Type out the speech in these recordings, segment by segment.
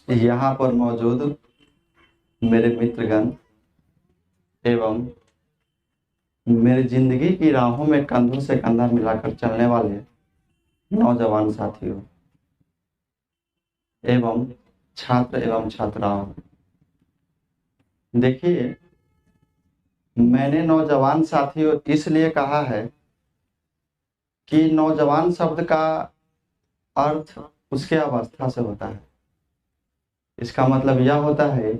यहाँ पर मौजूद मेरे मित्रगण एवं मेरी जिंदगी की राहों में कंधों से कंधा मिलाकर चलने वाले नौजवान साथियों एवं छात्र एवं छात्राओं, देखिए, मैंने नौजवान साथियों इसलिए कहा है कि नौजवान शब्द का अर्थ उसके अवस्था से होता है। इसका मतलब यह होता है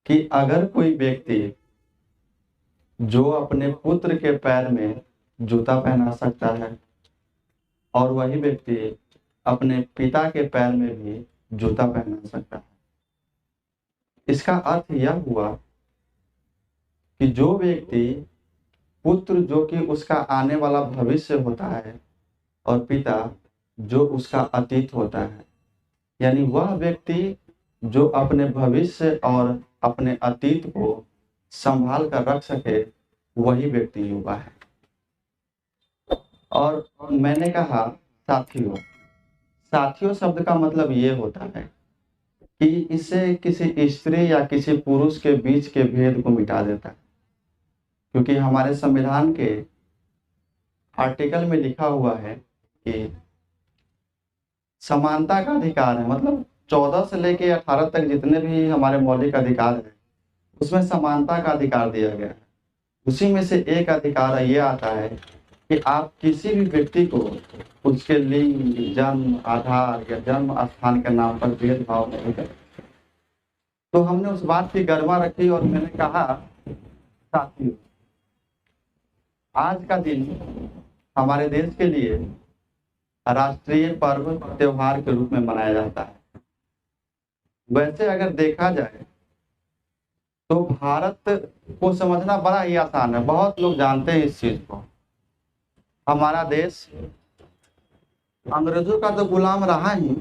कि अगर कोई व्यक्ति जो अपने पुत्र के पैर में जूता पहना सकता है और वही व्यक्ति अपने पिता के पैर में भी जूता पहना सकता है, इसका अर्थ यह हुआ कि जो व्यक्ति पुत्र जो कि उसका आने वाला भविष्य होता है और पिता जो उसका अतीत होता है, यानी वह व्यक्ति जो अपने भविष्य और अपने अतीत को संभाल कर रख सके, वही व्यक्ति युवा है। और मैंने कहा साथियों, साथियों शब्द का मतलब ये होता है कि इसे किसी स्त्री या किसी पुरुष के बीच के भेद को मिटा देता है, क्योंकि हमारे संविधान के आर्टिकल में लिखा हुआ है कि समानता का अधिकार है। मतलब 14 से लेके 18 तक जितने भी हमारे मौलिक अधिकार हैं उसमें समानता का अधिकार दिया गया है। उसी में से एक अधिकार ये आता है कि आप किसी भी व्यक्ति को उसके लिंग, जन्म आधार या जन्म स्थान के नाम पर भेदभाव नहीं करें। तो हमने उस बात की गरिमा रखी और मैंने कहा साथियों, आज का दिन हमारे देश के लिए राष्ट्रीय पर्व त्योहार के रूप में मनाया जाता है। वैसे अगर देखा जाए तो भारत को समझना बड़ा ही आसान है, बहुत लोग जानते हैं इस चीज को। हमारा देश अंग्रेजों का तो गुलाम रहा ही,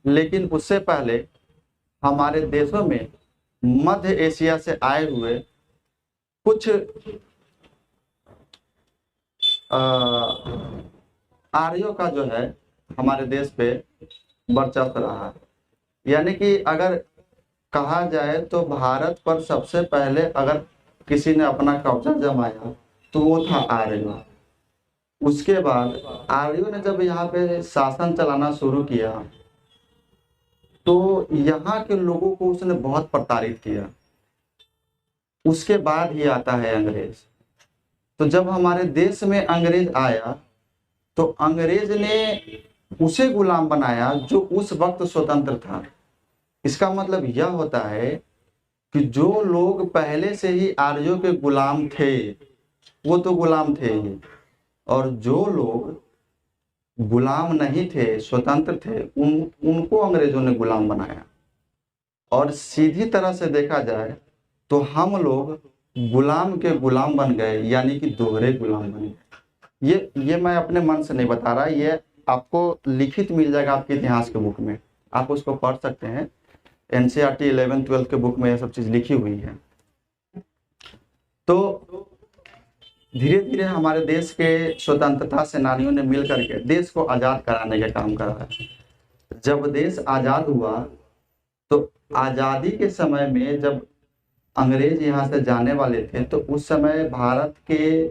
लेकिन उससे पहले हमारे देशों में मध्य एशिया से आए हुए कुछ आर्यों का जो है हमारे देश पे वर्चस्व रहा है। यानी कि अगर कहा जाए तो भारत पर सबसे पहले अगर किसी ने अपना कब्जा जमाया तो वो था आर्य। उसके बाद आर्यों ने जब यहाँ पे शासन चलाना शुरू किया तो यहाँ के लोगों को उसने बहुत प्रताड़ित किया। उसके बाद ही आता है अंग्रेज। तो जब हमारे देश में अंग्रेज आया तो अंग्रेज ने उसे गुलाम बनाया जो उस वक्त स्वतंत्र था। इसका मतलब यह होता है कि जो लोग पहले से ही आर्यों के गुलाम थे वो तो गुलाम थे ही, और जो लोग गुलाम नहीं थे, स्वतंत्र थे, उनको अंग्रेजों ने गुलाम बनाया। और सीधी तरह से देखा जाए तो हम लोग गुलाम के गुलाम बन गए, यानी कि दोहरे गुलाम बन गए। ये मैं अपने मन से नहीं बता रहा, ये आपको लिखित मिल जाएगा आपके इतिहास के बुक में, आप उसको पढ़ सकते हैं। NCERT 11-12 के बुक में यह सब चीज लिखी हुई है। तो धीरे धीरे हमारे देश के स्वतंत्रता सेनानियों ने मिल करके देश को आजाद कराने का काम करा है। जब देश आजाद हुआ तो आजादी के समय में जब अंग्रेज यहाँ से जाने वाले थे तो उस समय भारत के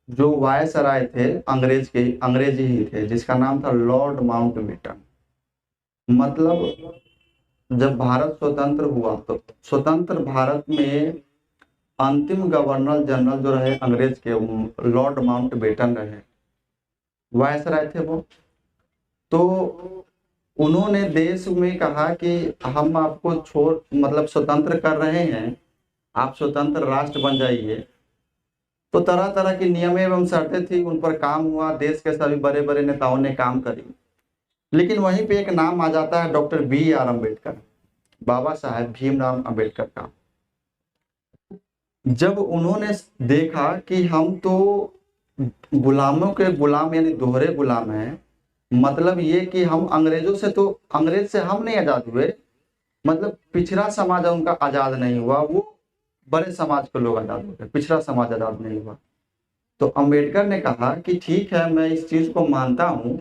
जो वायसराय थे अंग्रेजी ही थे, जिसका नाम था लॉर्ड माउंटबेटन। मतलब जब भारत स्वतंत्र हुआ तो स्वतंत्र भारत में अंतिम गवर्नर जनरल जो रहे अंग्रेज के, लॉर्ड माउंटबेटन रहे, वायसराय थे वो। तो उन्होंने देश में कहा कि हम आपको मतलब स्वतंत्र कर रहे हैं, आप स्वतंत्र राष्ट्र बन जाइए। तो तरह तरह की नियम एवं शर्तें थी, उन पर काम हुआ, देश के सभी बड़े बड़े नेताओं ने काम करी। लेकिन वहीं पे एक नाम आ जाता है डॉक्टर BR अम्बेडकर, बाबा साहेब भीमराव अम्बेडकर का। जब उन्होंने देखा कि हम तो गुलामों के गुलाम यानी दोहरे गुलाम हैं, मतलब ये कि हम अंग्रेज से हम नहीं आजाद हुए, मतलब पिछड़ा समाज उनका आजाद नहीं हुआ, वो बड़े समाज के लोग आजाद हो गए, पिछड़ा समाज आजाद नहीं हुआ। तो अम्बेडकर ने कहा कि ठीक है, मैं इस चीज को मानता हूं,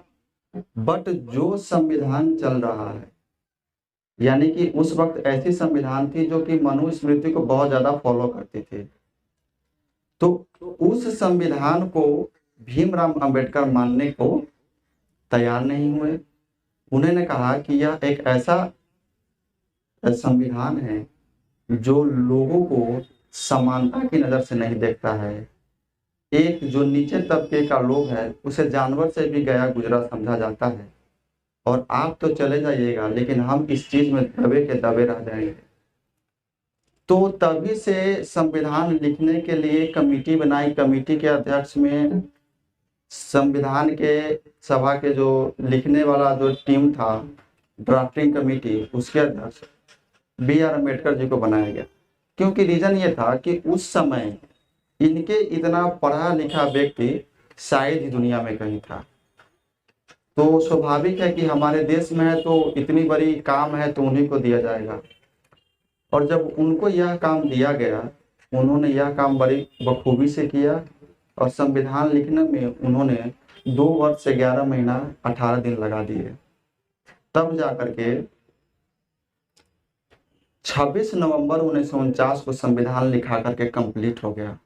बट जो संविधान चल रहा है यानी कि उस वक्त ऐसी संविधान थी जो कि मनुस्मृति को बहुत ज्यादा फॉलो करती थी। तो उस संविधान को भीमराव अंबेडकर मानने को तैयार नहीं हुए। उन्होंने कहा कि यह एक ऐसा संविधान है जो लोगों को समानता की नजर से नहीं देखता है। एक जो नीचे तबके का लोग है उसे जानवर से भी गया गुजरा समझा जाता है, और आप तो चले जाइएगा लेकिन हम इस चीज में दबे के दबे रह जाएंगे। तो तभी से संविधान लिखने के लिए कमेटी बनाई। कमेटी के अध्यक्ष में संविधान के सभा के जो लिखने वाला जो टीम था, ड्राफ्टिंग कमेटी, उसके अध्यक्ष B.R. अम्बेडकर जी को बनाया गया। क्योंकि रीजन ये था कि उस समय इनके इतना पढ़ा लिखा व्यक्ति शायद ही दुनिया में कहीं था। तो स्वाभाविक है कि हमारे देश में है तो इतनी बड़ी काम है तो उन्हीं को दिया जाएगा। और जब उनको यह काम दिया गया, उन्होंने यह काम बड़ी बखूबी से किया, और संविधान लिखने में उन्होंने 2 वर्ष से 11 महीना 18 दिन लगा दिए। तब जाकर के 26 नवंबर 1949 को संविधान लिखा करके कंप्लीट हो गया।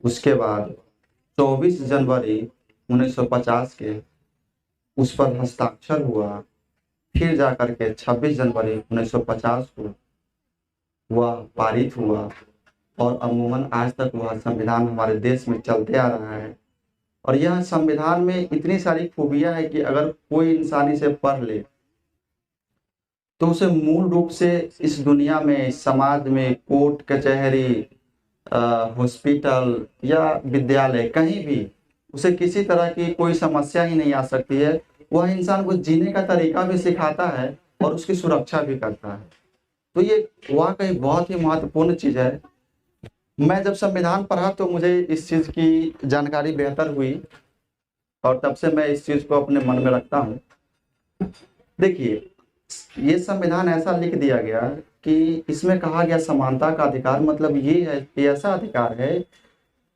उसके बाद 24 जनवरी 1950 के उस पर हस्ताक्षर हुआ। फिर जाकर के 26 जनवरी 1950 को वह पारित हुआ, और अमूमन आज तक वह संविधान हमारे देश में चलते आ रहा है। और यह संविधान में इतनी सारी खूबियां है कि अगर कोई इंसान इसे पढ़ ले तो उसे मूल रूप से इस दुनिया में, समाज में, कोर्ट कचहरी, हॉस्पिटल या विद्यालय, कहीं भी उसे किसी तरह की कोई समस्या ही नहीं आ सकती है। वह इंसान को जीने का तरीका भी सिखाता है और उसकी सुरक्षा भी करता है। तो ये वाकई बहुत ही महत्वपूर्ण चीज है। मैं जब संविधान पढ़ा तो मुझे इस चीज की जानकारी बेहतर हुई, और तब से मैं इस चीज को अपने मन में रखता हूँ। देखिए, ये संविधान ऐसा लिख दिया गया कि इसमें कहा गया समानता का अधिकार, मतलब ये है कि ऐसा अधिकार है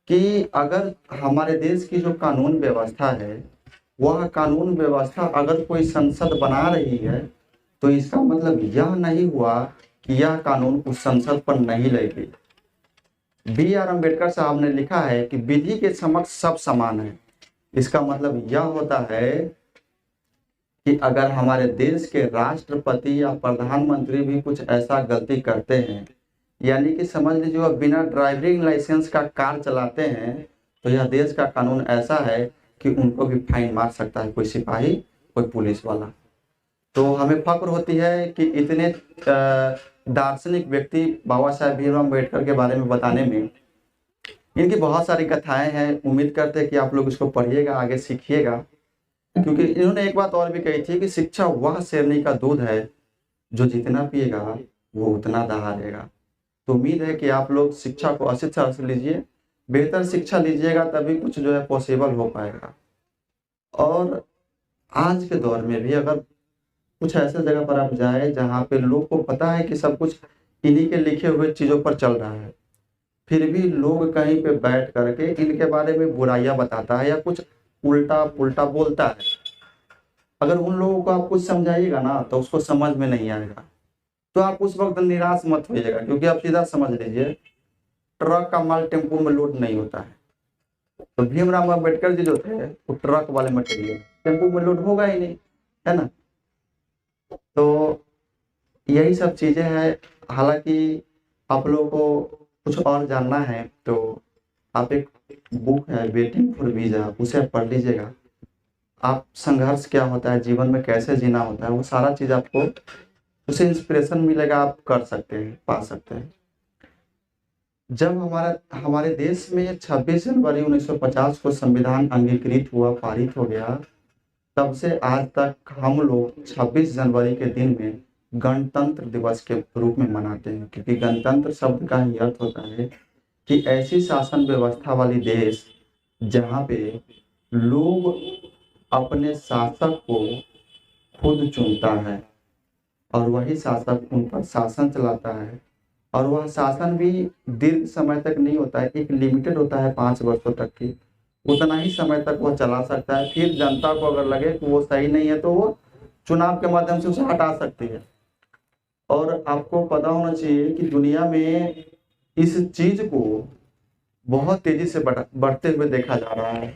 कि अगर हमारे देश की जो कानून व्यवस्था है, वह कानून व्यवस्था अगर कोई संसद बना रही है तो इसका मतलब यह नहीं हुआ कि यह कानून उस संसद पर नहीं लगेगी। B.R. अम्बेडकर साहब ने लिखा है कि विधि के समक्ष सब समान है। इसका मतलब यह होता है कि अगर हमारे देश के राष्ट्रपति या प्रधानमंत्री भी कुछ ऐसा गलती करते हैं, यानी कि समझ लीजिए वह बिना ड्राइविंग लाइसेंस का कार चलाते हैं, तो यह देश का कानून ऐसा है कि उनको भी फाइन मार सकता है कोई सिपाही, कोई पुलिस वाला। तो हमें फक्र होती है कि इतने दार्शनिक व्यक्ति बाबा साहेब भीमराव अम्बेडकर के बारे में बताने में, इनकी बहुत सारी कथाएं हैं। उम्मीद करते हैं कि आप लोग इसको पढ़िएगा, आगे सीखिएगा, क्योंकि इन्होंने एक बात और भी कही थी कि शिक्षा वह शेरनी का दूध है जो जितना पिएगा वो उतना दहाड़ेगा। तो उम्मीद है कि आप लोग शिक्षा को अच्छी तरह से लीजिए, बेहतर शिक्षा लीजिएगा तभी कुछ जो है पॉसिबल हो पाएगा। और आज के दौर में भी अगर कुछ ऐसे जगह पर आप जाए जहाँ पे लोग को पता है कि सब कुछ इन्हीं के लिखे हुए चीजों पर चल रहा है, फिर भी लोग कहीं पे बैठ करके इनके बारे में बुराइयां बताता है या कुछ उल्टा पुल्टा बोलता है, अगर उन लोगों को आप कुछ समझाइएगा ना तो उसको समझ में नहीं आएगा। तो आप उस वक्त निराश मत होइएगा, क्योंकि आप सीधा समझ लीजिए ट्रक का माल टेम्पो में लोड नहीं होता है। तो भीमराव अम्बेडकर जी जो थे वो ट्रक वाले मटेरियल, टेम्पो में लोड होगा ही नहीं, है ना। तो यही सब चीजें हैं। हालांकि आप लोगों को कुछ और जानना है तो आप एक बुक है वेटिंग फॉर वीजा, उसे पढ़ लीजिएगा। आप संघर्ष क्या होता है, जीवन में कैसे जीना होता है, वो सारा चीज आपको उसे इंस्पिरेशन मिलेगा, आप कर सकते हैं, पा सकते हैं। जब हमारे देश में 26 जनवरी 1950 को संविधान अंगीकृत हुआ, पारित हो गया, तब से आज तक हम लोग 26 जनवरी के दिन में गणतंत्र दिवस के रूप में मनाते हैं। क्योंकि गणतंत्र शब्द का ही अर्थ होता है कि ऐसी शासन व्यवस्था वाली देश जहाँ पे लोग अपने शासक को खुद चुनता है और वही शासक उन पर शासन चलाता है, और वह शासन भी दीर्घ समय तक नहीं होता है, एक लिमिटेड होता है 5 वर्षों तक की, उतना ही समय तक वह चला सकता है। फिर जनता को अगर लगे कि वो सही नहीं है तो वो चुनाव के माध्यम से उसे हटा सकती है। और आपको पता होना चाहिए कि दुनिया में इस चीज को बहुत तेजी से बढ़ते हुए देखा जा रहा है,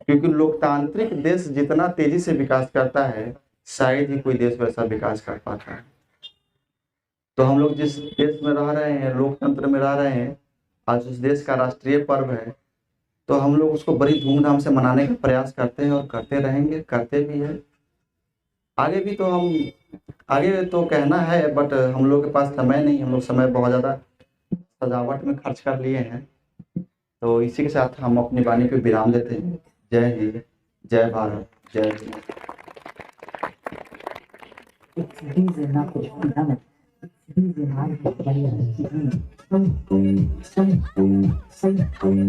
क्योंकि लोकतांत्रिक देश जितना तेजी से विकास करता है शायद ही कोई देश वैसा विकास कर पाता है। तो हम लोग जिस देश में रह रहे हैं, लोकतंत्र में रह रहे हैं, आज उस देश का राष्ट्रीय पर्व है, तो हम लोग उसको बड़ी धूमधाम से मनाने का प्रयास करते हैं और करते रहेंगे, करते भी हैं। आगे भी तो हम आगे तो कहना है, बट हम लोग के पास समय नहीं, हम लोग समय बहुत ज़्यादा सजावट में खर्च कर लिए हैं। तो इसी के साथ हम अपनी वाणी पे विराम देते हैं। जय हिंद, जय भारत, जय Hind. It's busy enough to be done. It's busy enough to be done.